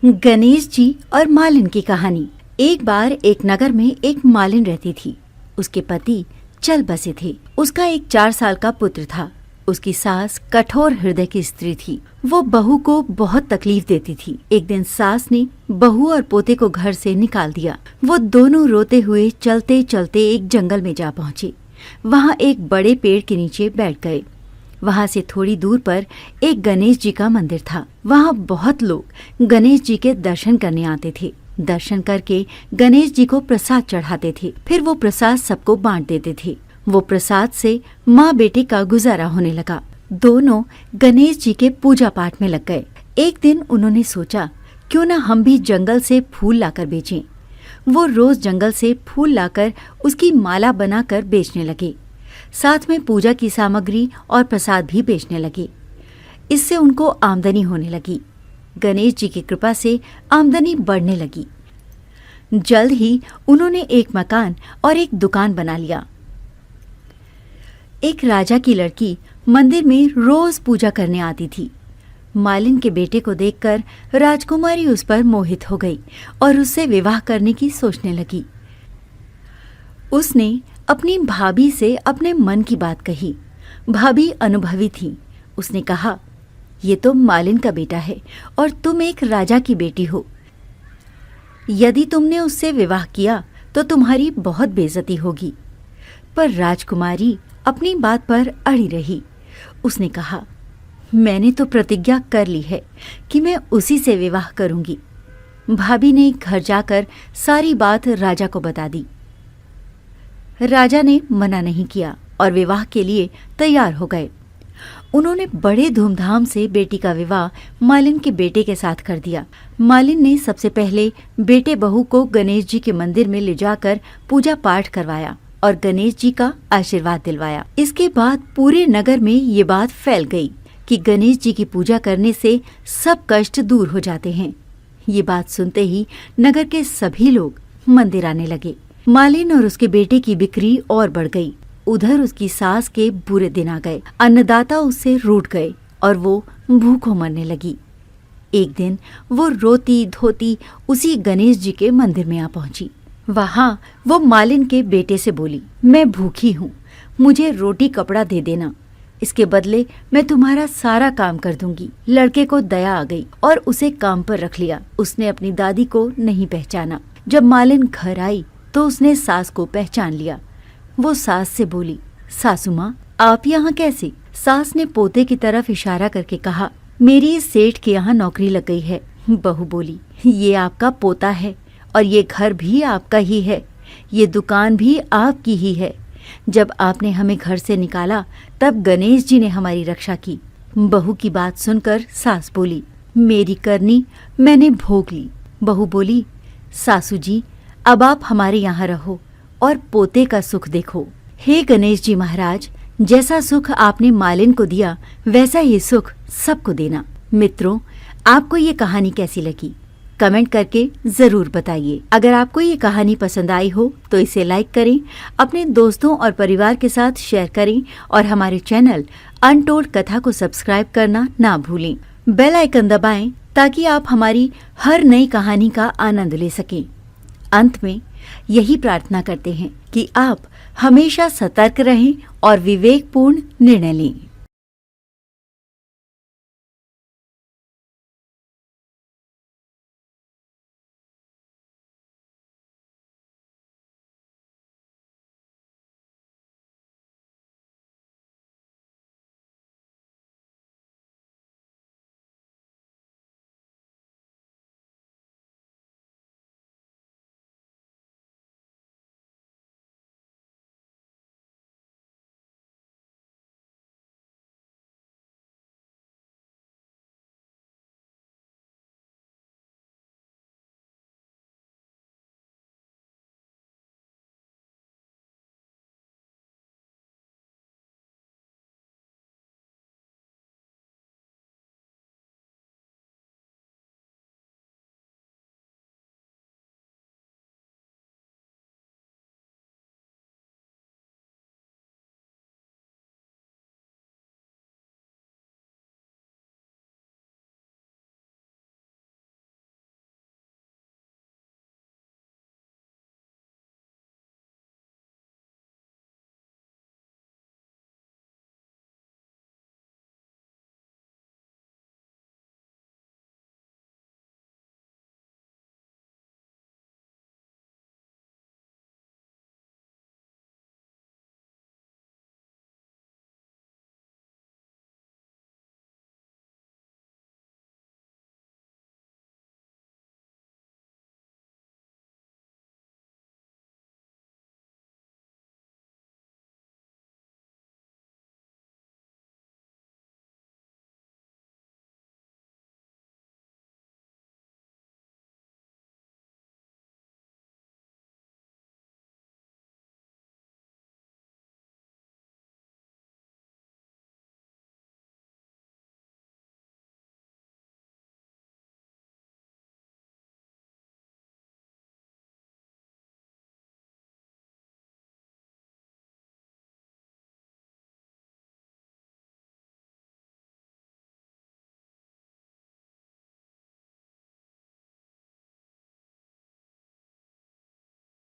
गणेश जी और मालिन की कहानी। एक बार एक नगर में एक मालिन रहती थी। उसके पति चल बसे थे। उसका एक 4 साल का पुत्र था। उसकी सास कठोर हृदय की स्त्री थी। वो बहू को बहुत तकलीफ देती थी। एक दिन सास ने बहू और पोते को घर से निकाल दिया। वो दोनों रोते हुए चलते चलते एक जंगल में जा पहुँचे। वहाँ एक बड़े पेड़ के नीचे बैठ गए। वहाँ से थोड़ी दूर पर एक गणेश जी का मंदिर था। वहाँ बहुत लोग गणेश जी के दर्शन करने आते थे। दर्शन करके गणेश जी को प्रसाद चढ़ाते थे। फिर वो प्रसाद सबको बांट देते थे। वो प्रसाद से माँ बेटे का गुजारा होने लगा। दोनों गणेश जी के पूजा पाठ में लग गए। एक दिन उन्होंने सोचा, क्यों न हम भी जंगल से फूल लाकर बेचें। वो रोज जंगल से फूल लाकर उसकी माला बनाकर बेचने लगे। साथ में पूजा की सामग्री और प्रसाद भी बेचने लगे। इससे उनको आमदनी होने लगी। गणेश जी की कृपा से आमदनी बढ़ने लगी। जल्द ही उन्होंने एक मकान और एक दुकान बना लिया। एक राजा की लड़की मंदिर में रोज पूजा करने आती थी। मालिन के बेटे को देखकर राजकुमारी उस पर मोहित हो गई और उससे विवाह करने की सोचने लगी। उसने अपनी भाभी से अपने मन की बात कही। भाभी अनुभवी थी। उसने कहा, ये तो मालिन का बेटा है और तुम एक राजा की बेटी हो। यदि तुमने उससे विवाह किया तो तुम्हारी बहुत बेइज्जती होगी। पर राजकुमारी अपनी बात पर अड़ी रही। उसने कहा, मैंने तो प्रतिज्ञा कर ली है कि मैं उसी से विवाह करूंगी। भाभी ने घर जाकर सारी बात राजा को बता दी। राजा ने मना नहीं किया और विवाह के लिए तैयार हो गए। उन्होंने बड़े धूमधाम से बेटी का विवाह मालिन के बेटे के साथ कर दिया। मालिन ने सबसे पहले बेटे बहू को गणेश जी के मंदिर में ले जाकर पूजा पाठ करवाया और गणेश जी का आशीर्वाद दिलवाया। इसके बाद पूरे नगर में ये बात फैल गई कि गणेश जी की पूजा करने से सब कष्ट दूर हो जाते हैं। ये बात सुनते ही नगर के सभी लोग मंदिर आने लगे। मालिन और उसके बेटे की बिक्री और बढ़ गई। उधर उसकी सास के बुरे दिन आ गए। अन्नदाता उससे रूठ गए और वो भूखों मरने लगी। एक दिन वो रोती धोती उसी गणेश जी के मंदिर में आ पहुंची। वहां वो मालिन के बेटे से बोली, मैं भूखी हूँ, मुझे रोटी कपड़ा दे देना, इसके बदले मैं तुम्हारा सारा काम कर दूंगी। लड़के को दया आ गई और उसे काम पर रख लिया। उसने अपनी दादी को नहीं पहचाना। जब मालिन घर आई तो उसने सास को पहचान लिया। वो सास से बोली, सासू माँ, आप यहाँ कैसे? सास ने पोते की तरफ इशारा करके कहा, मेरी इस सेठ के यहाँ नौकरी लग गई है। बहू बोली, ये आपका पोता है और ये घर भी आपका ही है, ये दुकान भी आपकी ही है। जब आपने हमें घर से निकाला तब गणेश जी ने हमारी रक्षा की। बहू की बात सुनकर सास बोली, मेरी करनी मैंने भोग ली। बहू बोली, सासू जी, अब आप हमारे यहाँ रहो और पोते का सुख देखो। हे गणेश जी महाराज, जैसा सुख आपने मालिन को दिया वैसा ही सुख सबको देना। मित्रों, आपको ये कहानी कैसी लगी? कमेंट करके जरूर बताइए। अगर आपको ये कहानी पसंद आई हो तो इसे लाइक करें, अपने दोस्तों और परिवार के साथ शेयर करें और हमारे चैनल अनटोल्ड कथा को सब्सक्राइब करना ना भूलें। बेल आइकन दबाएं ताकि आप हमारी हर नई कहानी का आनंद ले सकें। अंत में यही प्रार्थना करते हैं कि आप हमेशा सतर्क रहें और विवेकपूर्ण निर्णय लें।